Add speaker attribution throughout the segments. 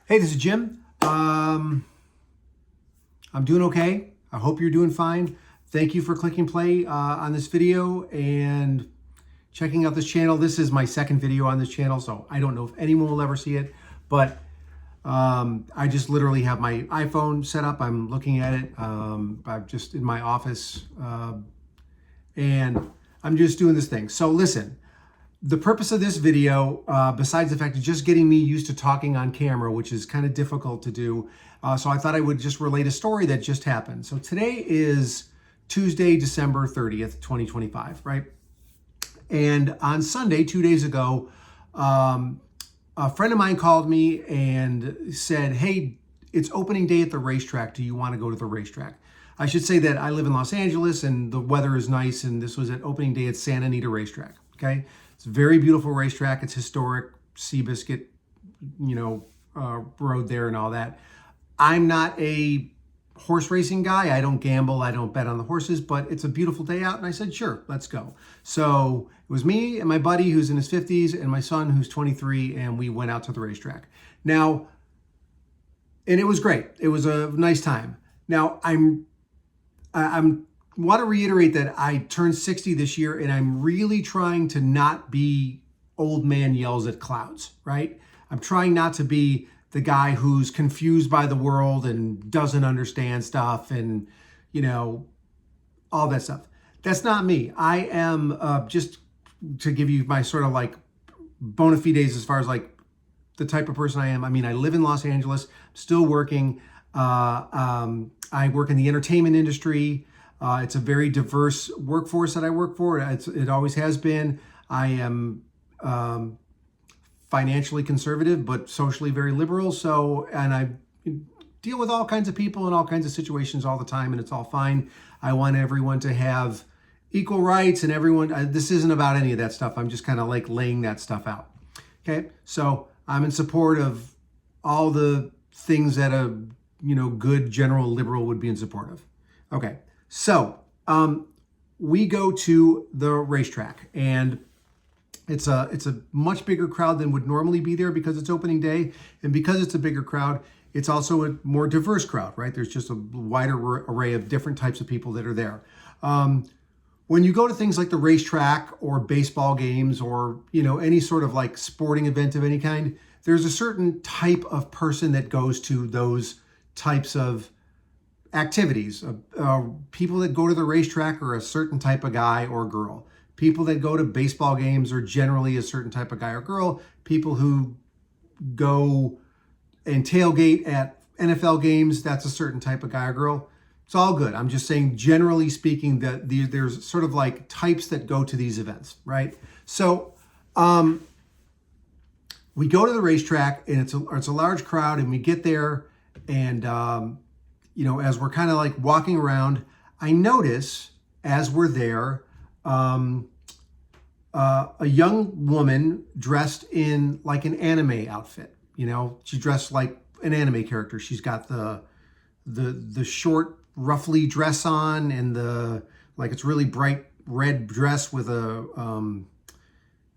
Speaker 1: Hey, this is Jim. I'm doing okay. I hope you're doing fine. Thank you for clicking play on this video and checking out this channel. This is my second video on this channel, so I don't know if anyone will ever see it, but I just literally have my iPhone set up. I'm looking at it. I'm just in my office and I'm just doing this thing. So listen. The purpose of this video, besides the fact of just getting me used to talking on camera, which is kind of difficult to do, so I thought I would just relate a story that just happened. So today is Tuesday, December 30th, 2025, right? And on Sunday, 2 days ago, a friend of mine called me and said, hey, it's opening day at the racetrack. Do you want to go to the racetrack? I should say that I live in Los Angeles and the weather is nice, and this was at opening day at Santa Anita racetrack, okay? It's a very beautiful racetrack. It's historic, Seabiscuit, road there and all that. I'm not a horse racing guy. I don't gamble. I don't bet on the horses, but it's a beautiful day out. And I said, sure, let's go. So it was me and my buddy who's in his 50s and my son who's 23, and we went out to the racetrack. Now, and it was great. It was a nice time. Now, I'm want to reiterate that I turned 60 this year, and I'm really trying to not be old man yells at clouds, right? I'm trying not to be the guy who's confused by the world and doesn't understand stuff and, all that stuff. That's not me. I am, just to give you my sort of like bona fides as far as like the type of person I am. I mean, I live in Los Angeles, still working. I work in the entertainment industry. It's a very diverse workforce that I work for. It always has been. I am financially conservative, but socially very liberal. So, and I deal with all kinds of people and all kinds of situations all the time, and it's all fine. I want everyone to have equal rights, and everyone, this isn't about any of that stuff. I'm just kind of like laying that stuff out. Okay. So I'm in support of all the things that a, good general liberal would be in support of. Okay. So we go to the racetrack, and it's a much bigger crowd than would normally be there because it's opening day, and because it's a bigger crowd, it's also a more diverse crowd, right? There's just a wider array of different types of people that are there. When you go to things like the racetrack or baseball games or any sort of like sporting event of any kind, there's a certain type of person that goes to those types of activities. People that go to the racetrack are a certain type of guy or girl. People that go to baseball games are generally a certain type of guy or girl. People who go and tailgate at NFL games, that's a certain type of guy or girl. It's all good. I'm just saying, generally speaking, that there's sort of like types that go to these events, right? So we go to the racetrack, and it's a large crowd, and we get there, and as we're kind of like walking around, I notice as we're there, a young woman dressed in like an anime outfit. She dressed like an anime character. She's got the short, ruffly dress on, and it's really bright red dress with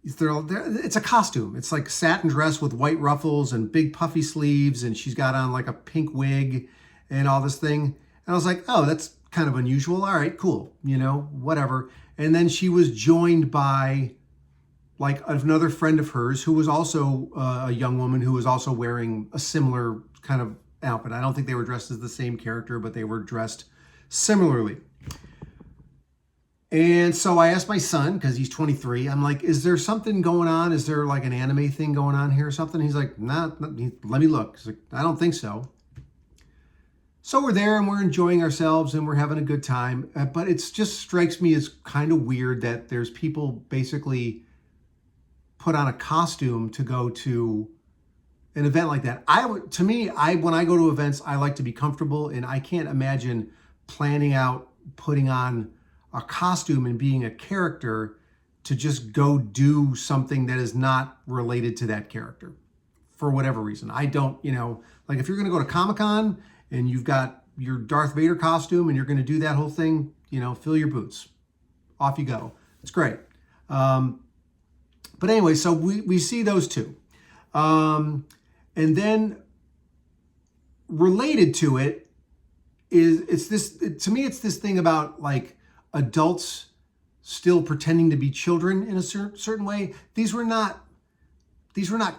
Speaker 1: it's a costume. It's like satin dress with white ruffles and big puffy sleeves, and she's got on like a pink wig and all this thing. And I was like, oh, that's kind of unusual. All right, cool. Whatever. And then she was joined by like another friend of hers who was also a young woman who was also wearing a similar kind of outfit. I don't think they were dressed as the same character, but they were dressed similarly. And so I asked my son, because he's 23, I'm like, is there something going on? Is there like an anime thing going on here or something? He's like, nah, let me look. He's like, I don't think so. So we're there and we're enjoying ourselves and we're having a good time. But it just strikes me as kind of weird that there's people basically put on a costume to go to an event like that. When I go to events, I like to be comfortable, and I can't imagine planning out putting on a costume and being a character to just go do something that is not related to that character for whatever reason. I don't, like if you're going to go to Comic-Con and you've got your Darth Vader costume and you're going to do that whole thing, fill your boots. Off you go. It's great. But anyway, so we see those two. And then related to it is to me, it's this thing about like adults still pretending to be children in a certain way. These were not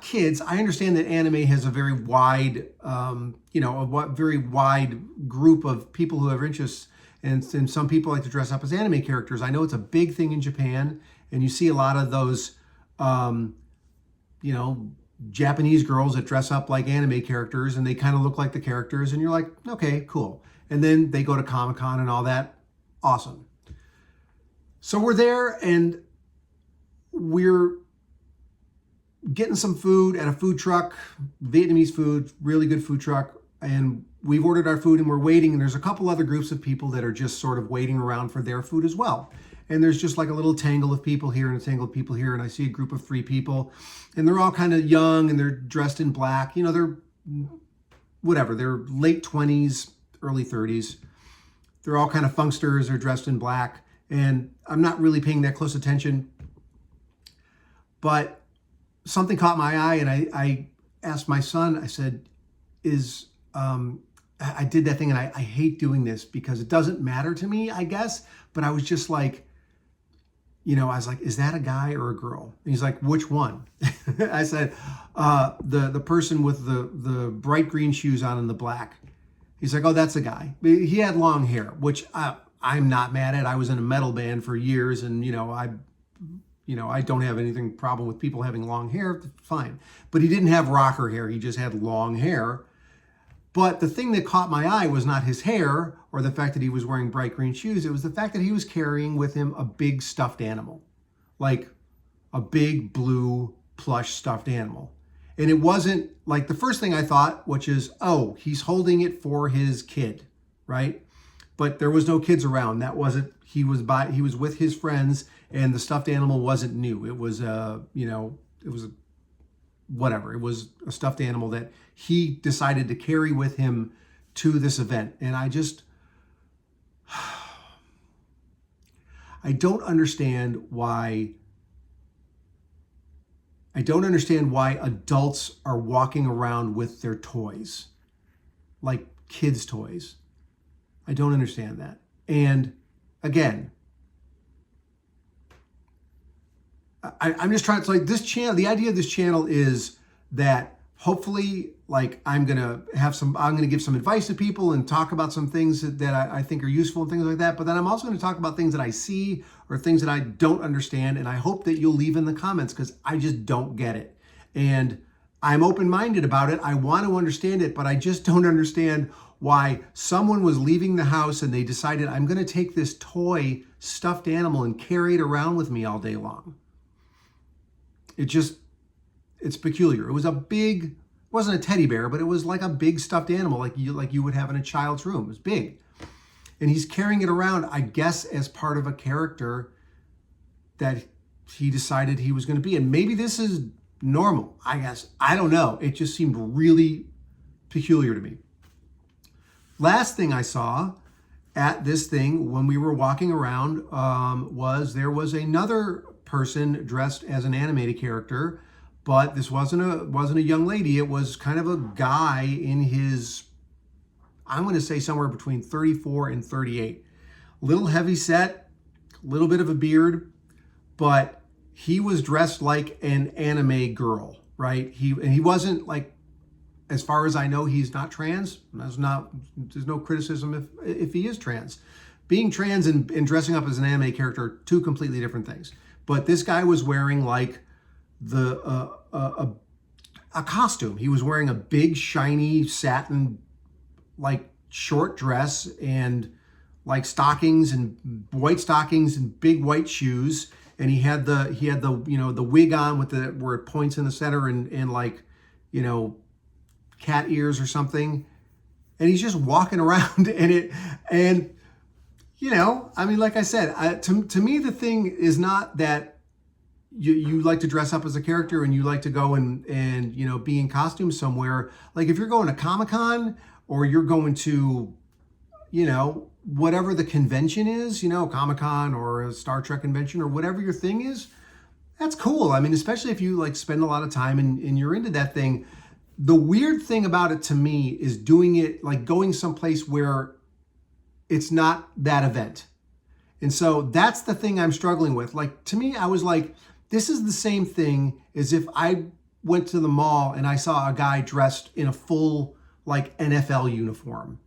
Speaker 1: kids. I understand that anime has a very wide, very wide group of people who have interests, and some people like to dress up as anime characters. I know it's a big thing in Japan, and you see a lot of those, Japanese girls that dress up like anime characters, and they kind of look like the characters, and you're like, okay, cool. And then they go to Comic-Con and all that. Awesome. So we're there, and we're getting some food at a food truck, Vietnamese food, really good food truck. And we've ordered our food and we're waiting. And there's a couple other groups of people that are just sort of waiting around for their food as well. And there's just like a little tangle of people here and a tangle of people here. And I see a group of 3 people, and they're all kind of young and they're dressed in black. They're whatever. They're late 20s, early 30s. They're all kind of funksters. They're dressed in black. And I'm not really paying that close attention. But something caught my eye, and I asked my son, I said, I did that thing, and I hate doing this because it doesn't matter to me, I guess. But I was just like, I was like, is that a guy or a girl? And he's like, which one? I said, the person with the bright green shoes on and the black. He's like, oh, that's a guy. He had long hair, which I'm not mad at. I was in a metal band for years, and I don't have anything problem with people having long hair, fine. But he didn't have rocker hair, he just had long hair. But the thing that caught my eye was not his hair or the fact that he was wearing bright green shoes. It was the fact that he was carrying with him a big stuffed animal, like a big blue plush stuffed animal. And it wasn't like the first thing I thought, which is, oh, he's holding it for his kid, right? But there was no kids around. That wasn't, he was with his friends, and the stuffed animal wasn't new. It was it was a stuffed animal that he decided to carry with him to this event. And I don't understand why adults are walking around with their toys, like kids' toys. I don't understand that. And again, I'm just trying to, like, this channel, the idea of this channel is that hopefully, like, I'm going to give some advice to people and talk about some things that I think are useful and things like that. But then I'm also going to talk about things that I see or things that I don't understand. And I hope that you'll leave in the comments, because I just don't get it. And I'm open-minded about it. I want to understand it, but I just don't understand why someone was leaving the house and they decided, I'm going to take this toy stuffed animal and carry it around with me all day long. It's peculiar. It was it wasn't a teddy bear, but it was like a big stuffed animal, like you would have in a child's room. It was big. And he's carrying it around, I guess, as part of a character that he decided he was going to be. And maybe this is normal, I guess. I don't know. It just seemed really peculiar to me. Last thing I saw at this thing when we were walking around was there was another person dressed as an animated character, but this wasn't a young lady. It was kind of a guy in his, I'm going to say somewhere between 34 and 38. A little heavy set, a little bit of a beard, but he was dressed like an anime girl, right? He wasn't, like, as far as I know, he's not trans. There's no criticism if he is trans. Being trans and dressing up as an anime character are two completely different things. But this guy was wearing like a costume. He was wearing a big shiny satin like short dress and like stockings and white stockings and big white shoes. And he had the wig on with where it points in the center and like, cat ears or something. And he's just walking around like I said, to me, the thing is not that you like to dress up as a character and you like to go and be in costume somewhere. Like if you're going to Comic-Con or you're going to, whatever the convention is, Comic-Con or a Star Trek convention or whatever your thing is, that's cool. I mean, especially if you like spend a lot of time and you're into that thing. the weird thing about it to me is doing it, like going someplace where it's not that event. And so that's the thing I'm struggling with. Like, to me, I was like, this is the same thing as if I went to the mall and I saw a guy dressed in a full, like, NFL uniform.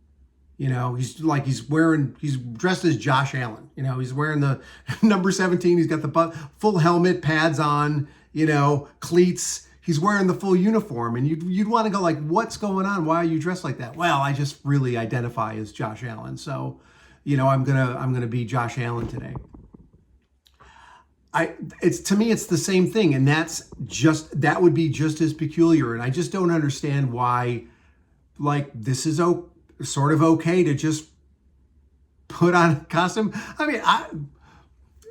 Speaker 1: You know, he's dressed as Josh Allen. You know, he's wearing the number 17. He's got the full helmet, pads on, you know, cleats. He's wearing the full uniform. And you'd want to go like, what's going on? Why are you dressed like that? Well, I just really identify as Josh Allen. So, you know, I'm gonna be Josh Allen today. To me, it's the same thing. And that would be just as peculiar. And I just don't understand why, like, this is sort of okay to just put on a costume. I mean,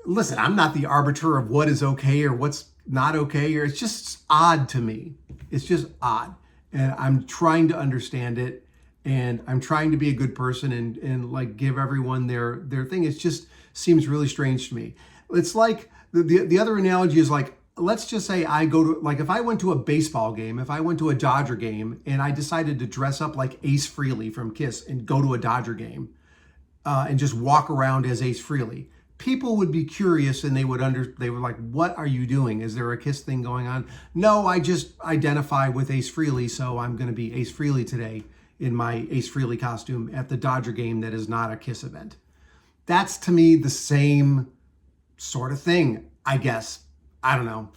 Speaker 1: listen, I'm not the arbiter of what is okay or what's not okay, or it's just odd to me. It's just odd. And I'm trying to understand it, and I'm trying to be a good person and like give everyone their thing. It just seems really strange to me. It's like the other analogy is like, let's just say I go to, like, if I went to a baseball game, if I went to a Dodger game and I decided to dress up like Ace Frehley from Kiss and go to a Dodger game and just walk around as Ace Frehley, people would be curious and they would like, what are you doing? Is there a Kiss thing going on? No, I just identify with Ace Frehley, so I'm going to be Ace Frehley today in my Ace Frehley costume at the Dodger game that is not a Kiss event. That's, to me, the same sort of thing, I guess. I don't know.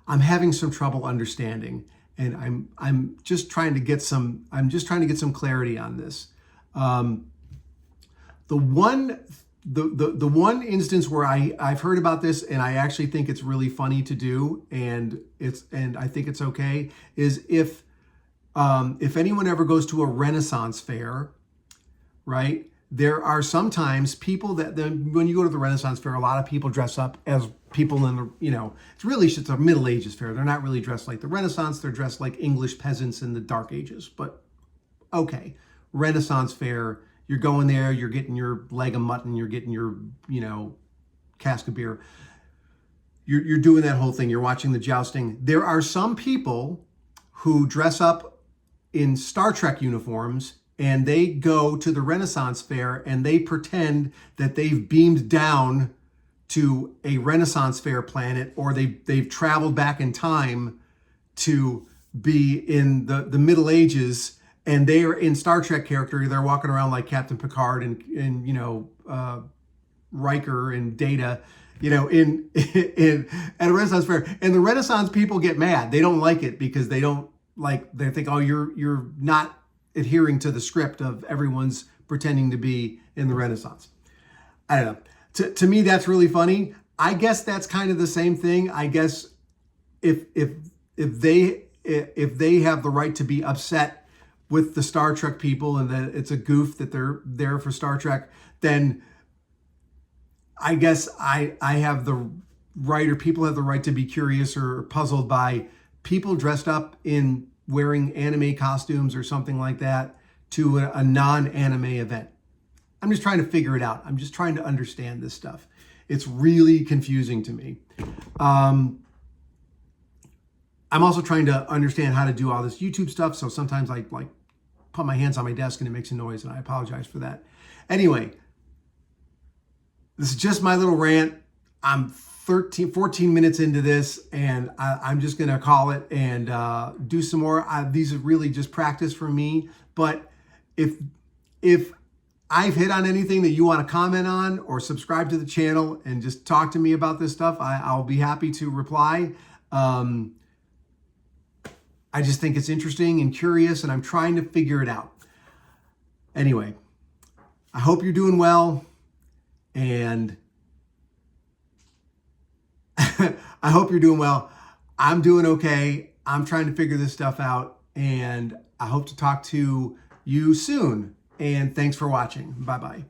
Speaker 1: I'm having some trouble understanding, and I'm just trying to get some clarity on this. The one instance where I've heard about this and I actually think it's really funny to do, and I think it's okay, is if anyone ever goes to a Renaissance fair, right? There are sometimes people when you go to the Renaissance fair, a lot of people dress up as people in the, you know, it's a Middle Ages fair. They're not really dressed like the Renaissance. They're dressed like English peasants in the Dark Ages. But okay, Renaissance fair, you're going there, you're getting your leg of mutton, you're getting your, you know, cask of beer. You're doing that whole thing. You're watching the jousting. There are some people who dress up in Star Trek uniforms, and they go to the Renaissance fair and they pretend that they've beamed down to a Renaissance fair planet, or they've traveled back in time to be in the Middle Ages, and they are in Star Trek character. They're walking around like Captain Picard and you know, Riker and Data, you know, at a Renaissance fair. And the Renaissance people get mad. They don't like it because they think, oh, you're not adhering to the script of everyone's pretending to be in the Renaissance. I don't know. To me, that's really funny. I guess that's kind of the same thing. I guess if they have the right to be upset with the Star Trek people and that it's a goof that they're there for Star Trek, then I guess I have the right, or people have the right to be curious or puzzled by people dressed up in wearing anime costumes or something like that to a non-anime event. I'm just trying to figure it out. I'm just trying to understand this stuff. It's really confusing to me. I'm also trying to understand how to do all this YouTube stuff. So sometimes I like put my hands on my desk and it makes a noise, and I apologize for that. Anyway, this is just my little rant. I'm 14 minutes into this, and I'm just going to call it and do some more. These are really just practice for me. But if I've hit on anything that you want to comment on or subscribe to the channel and just talk to me about this stuff, I'll be happy to reply. I just think it's interesting and curious, and I'm trying to figure it out. Anyway, I hope you're doing well, and I hope you're doing well. I'm doing okay. I'm trying to figure this stuff out, and I hope to talk to you soon. And thanks for watching. Bye-bye.